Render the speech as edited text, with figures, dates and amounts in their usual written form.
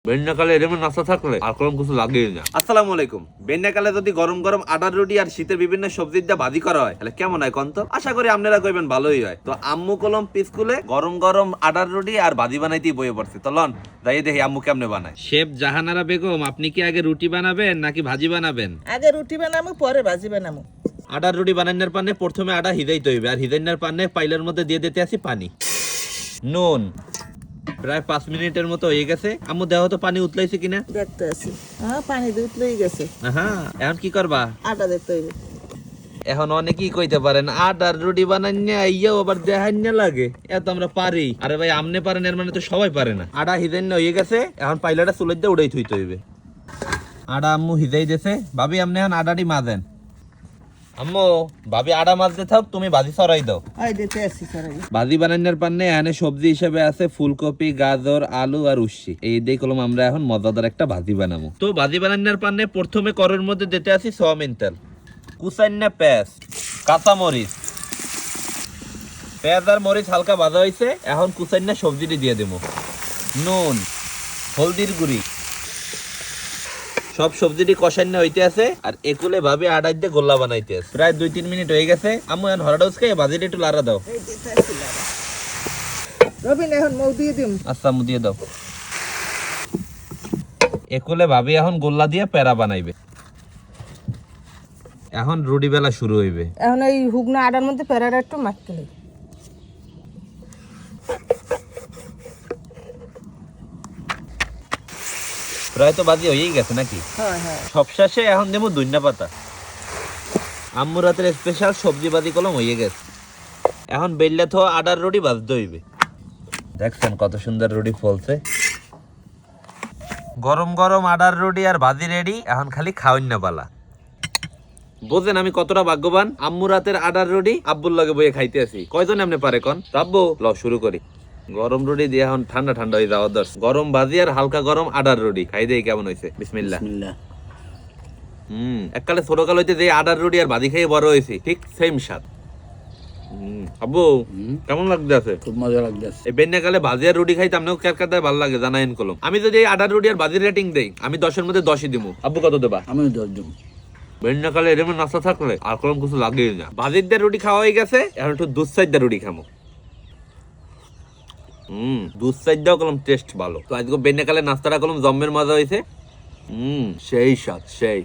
বেন্নাকালে এরকম নাস্তা থাকলে আর কোনো কিছু লাগেই না। আসসালামু আলাইকুম। বেন্নাকালে যদি গরম গরম আটার রুটি আর শীতের বিভিন্ন সবজির দিয়ে ভাজি করা হয় তাহলে কেমন হয় কন্ত? আশা করি আপনারা কইবেন ভালোই হয়। তো আম্মু কলম পিসকুলে গরম গরম আটার রুটি আর ভাজি বানাইতেই বয়ে পড়ছে। তো লন যাই দেখি আম্মু কেমনে বানায়। শেফ জাহানারা বেগম, আপনি কি আগে রুটি বানাবেন নাকি ভাজি বানাবেন? আগে রুটি বানামু পরে ভাজি বানামু। আটার রুটি বানানোর পানে প্রথমে আটা হিদাইতে হইবে, আর হিদাইনার পানে পাইলের মধ্যে দিয়ে দিতে আসি পানি, নুন। প্রায় 5 মিনিটের মতো হয়ে গেছে। আম্মু দেখো তো পানি উতলাইছে কিনা। দেখতে আছি। হ্যাঁ, পানি দুধ লই গেছে। হ্যাঁ, এখন কি করবা? আটা দেখতে হইবে। এখন অনেকেই কইতে পারেন আটার রুটি বানাইয়া ইয়াও আবার দেখাইনা লাগে, এত আমরা পারি। আরে ভাই আমনে পারেন এর মানে তো সবাই পারে না। আটা হিদাইনা হয়ে গেছে, এখন পাইলাটা চুলের দিয়ে উড়াই থইতে হইবে। আটা আম্মু হিদাই দিয়েছে। ভাবি আপনি এখন আটাটি মাজেন। আম্মু, ভাবি আটা মাজতে থাক, তুমি ভাজি সরাই দাও। ওই দেখতে আছি সরাই। ভাজি বানানোর পান্নে এখানে সবজি হিসেবে আছে ফুলকপি, গাজর, আলু আর উচ্ছি। এই দিয়ে কলম আমরা এখন মজাদার একটা ভাজি বানাবো। তো ভাজি বানানোর পান্নে প্রথমে করের মধ্যে দিতে আসি সোয়াবিন তেল, কুচাইনা পেঁয়াজ, কাঁচা মরিচ। পেঁয়াজ আর মরিচ হালকা ভাজা হয়েছে, এখন কুচাইনা সবজিটি দিয়ে দেবো। নুন, হলদির গুঁড়ি, সব সবজিটি কষাইনা হইতে আছে। আর একুলে ভাবে আড়াই দিয়ে গোল্লা বানাইতে আছে। প্রায় 2-3 মিনিট হয়ে গেছে। আম্মু এখন হরাডাউস খাই ভাজিটা একটু লাড়া দাও। এই দেখতে আছি লাড়া। রবিন এখন মৌ দিয়ে দিম। আচ্ছা আম্মু দিয়ে দাও। একুলে ভাবি এখন গোল্লা দিয়ে পেড়া বানাইবে। এখন রুটি বেলা শুরু হইবে। এখন এই হুগনা আটার মধ্যে পেরাটা একটু মাখতে নেই। প্রায় তো বাজি হয়েই গেছে নাকি? হ্যাঁ হ্যাঁ। সব শেষে এখন দেবো ধনিয়া পাতা। আম্মু রাতের স্পেশাল সবজি বাজি কলম হয়ে গেছে। এখন বেললে তো আটার রুটি ভাজতে হইবে। দেখছেন কত সুন্দর রুটি ফলছে। গরম গরম আটার রুটি আর ভাজি রেডি। এখন খালি খাওয়ান না পালা। বোঝেন আমি কতটা ভাগ্যবান। আম্মু রাতের আটার রুটি আব্বুর লগে বইয়ে খাইতে আছি। কয়জন আপনি পারে কন? আব্বু ল শুরু করি। গরম রুটি দিয়ে এখন ঠান্ডা ঠান্ডা হয়ে যাওয়া দর্শ। গরম ভাজি আর হালকা গরম আটার রুটি খাই দেই কেমন হয়েছে। বিসমিল্লাহ। এককালে ছোটকাল হইতে যে আটার রুটি আর ভাজি খেয়ে বড় হয়েছি, ঠিক সেম স্বাদ। আব্বু কেমন লাগতেছে? খুব মজা লাগতেছে। এই বেন্যাকালে ভাজি আর রুটি খাইতে আপনাকে কার ভালো লাগে জানাইন কলম। আমি যদি এই আটার রুটি আর ভাজির রেটিং দেই, আমি 10-এর মধ্যে 10ই দিমু। আব্বু কত দেবা? আমি 10 দিন। বেন্যাকালে এরকম নাস্তা থাকলে আর কোনো কিছু লাগেই না। ভাজির দিয়ে রুটি খাওয়া হয়ে গেছে, এখন একটু দুধ সাইড দিয়ে রুটি খামো। দুধ সাইড দাও কলম টেস্ট ভালো। তো আজকে বেন্যাকালে নাস্তাটা কলম জম্মের মজা হয়েছে। সেই স্বাদ সেই।